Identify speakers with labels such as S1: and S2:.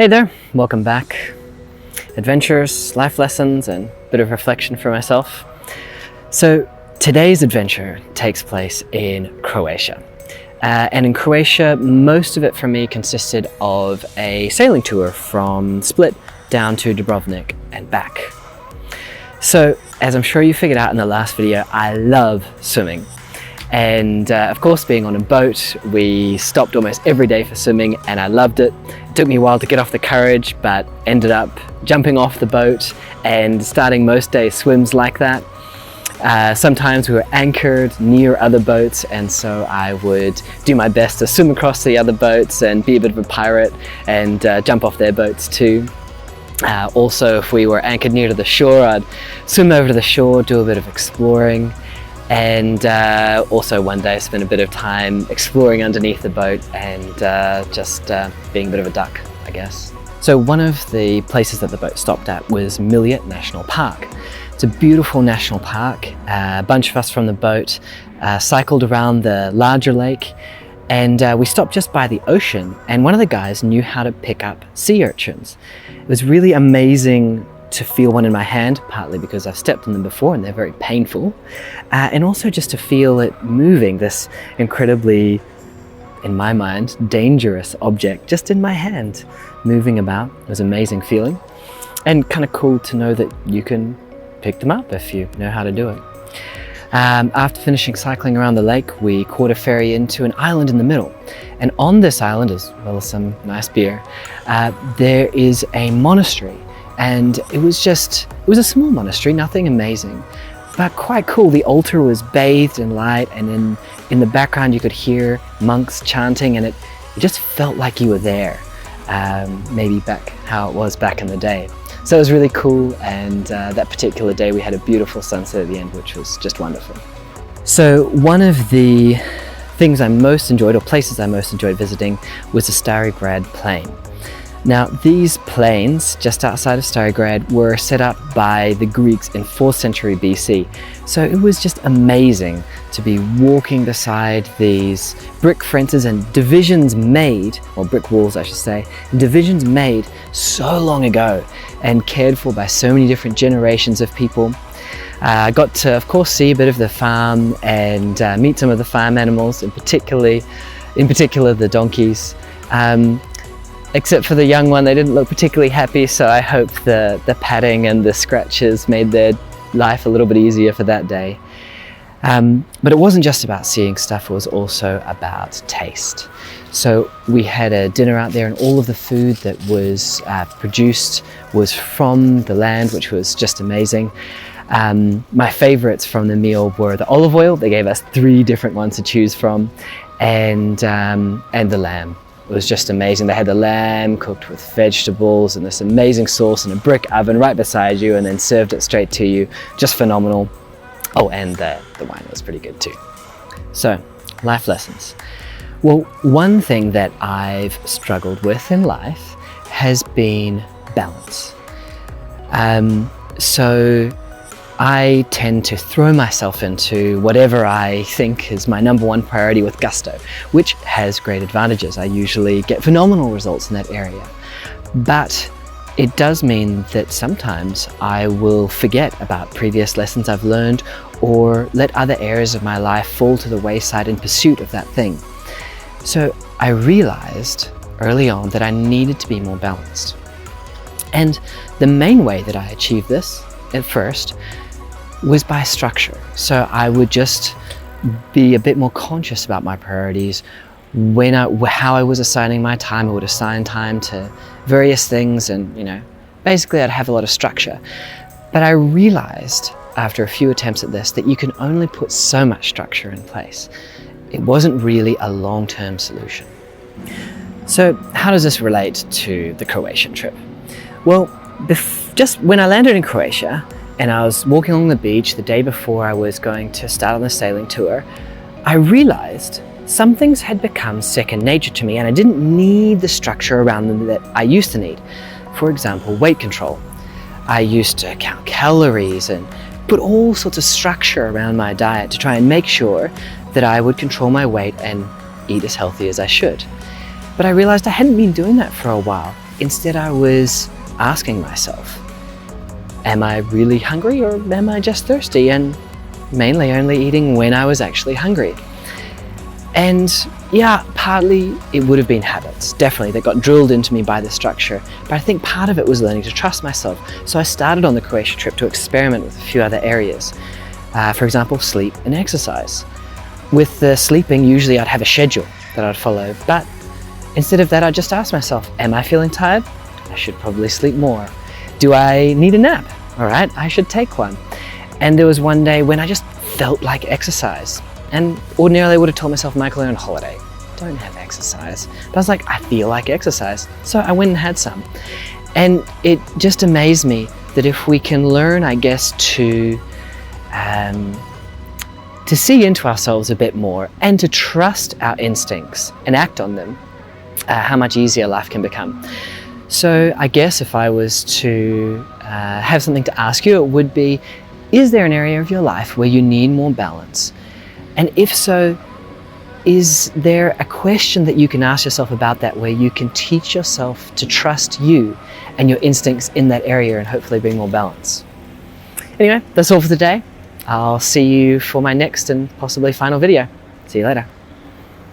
S1: Hey there, welcome back. Adventures, life lessons, and a bit of reflection for myself. So today's adventure takes place in Croatia. And in Croatia, most of it for me consisted of a sailing tour from Split down to Dubrovnik and back. So as I'm sure you figured out in the last video, I love swimming. And of course, being on a boat, we stopped almost every day for swimming and I loved it. It took me a while to get off the courage, but ended up jumping off the boat and starting most days swims like that. Sometimes we were anchored near other boats, and so I would do my best to swim across the other boats and be a bit of a pirate and jump off their boats too. Also, if we were anchored near to the shore, I'd swim over to the shore, do a bit of exploring. And also one day I spent a bit of time exploring underneath the boat and just being a bit of a duck, I guess. So one of the places that the boat stopped at was Miljet National Park. It's a beautiful national park. A bunch of us from the boat cycled around the larger lake, and we stopped just by the ocean, and one of the guys knew how to pick up sea urchins. It was really amazing to feel one in my hand, partly because I've stepped on them before and they're very painful, and also just to feel it moving, this incredibly, in my mind, dangerous object just in my hand, moving about. It was an amazing feeling, and kind of cool to know that you can pick them up if you know how to do it. After finishing cycling around the lake, we caught a ferry into an island in the middle, and on this island, as well as some nice beer, there is a monastery. And it was a small monastery, nothing amazing, but quite cool. The altar was bathed in light, and in the background you could hear monks chanting, and it just felt like you were there, maybe back how it was back in the day. So it was really cool, and that particular day we had a beautiful sunset at the end, which was just wonderful. So one of the things I most enjoyed, or places I most enjoyed visiting, was the Stari Grad Plain. Now, these plains just outside of Stari Grad were set up by the Greeks in 4th century BC. So it was just amazing to be walking beside these brick fences and divisions made, or brick walls I should say, divisions made so long ago and cared for by so many different generations of people. I got to, of course, see a bit of the farm and meet some of the farm animals, in particular the donkeys. Except for the young one, they didn't look particularly happy, so I hope the patting and the scratches made their life a little bit easier for that day. But it wasn't just about seeing stuff, it was also about taste. So we had a dinner out there, and all of the food that was produced was from the land, which was just amazing. My favorites from the meal were the olive oil. They gave us 3 different ones to choose from, and the lamb. It was just amazing. They had the lamb cooked with vegetables and this amazing sauce in a brick oven right beside you, and then served it straight to you. Just phenomenal. Oh, and the wine was pretty good too. So, life lessons. Well, one thing that I've struggled with in life has been balance. So I tend to throw myself into whatever I think is my #1 priority with gusto, which has great advantages. I usually get phenomenal results in that area. But it does mean that sometimes I will forget about previous lessons I've learned, or let other areas of my life fall to the wayside in pursuit of that thing. So I realized early on that I needed to be more balanced. And the main way that I achieved this at first was by structure. So I would just be a bit more conscious about my priorities. How I was assigning my time, I would assign time to various things, and basically I'd have a lot of structure. But I realized after a few attempts at this that you can only put so much structure in place. It wasn't really a long-term solution. So how does this relate to the Croatian trip? Well, just when I landed in Croatia, and I was walking along the beach the day before I was going to start on the sailing tour, I realized some things had become second nature to me, and I didn't need the structure around them that I used to need. For example, weight control. I used to count calories and put all sorts of structure around my diet to try and make sure that I would control my weight and eat as healthy as I should. But I realized I hadn't been doing that for a while, instead I was asking myself, am I really hungry or am I just thirsty? And mainly only eating when I was actually hungry. And yeah, partly it would have been habits, definitely, that got drilled into me by the structure. But I think part of it was learning to trust myself. So I started on the Croatia trip to experiment with a few other areas. For example, sleep and exercise. With the sleeping, usually I'd have a schedule that I'd follow. But instead of that, I'd just ask myself, am I feeling tired? I should probably sleep more. Do I need a nap? All right, I should take one. And there was one day when I just felt like exercise. And ordinarily I would have told myself, Michael, you're on holiday, don't have exercise. But I was like, I feel like exercise. So I went and had some. And it just amazed me that if we can learn, I guess, to see into ourselves a bit more and to trust our instincts and act on them, how much easier life can become. So I guess if I was to have something to ask you, it would be, is there an area of your life where you need more balance? And if so, is there a question that you can ask yourself about that where you can teach yourself to trust you and your instincts in that area and hopefully bring more balance? Anyway, that's all for today. I'll see you for my next and possibly final video. See you later.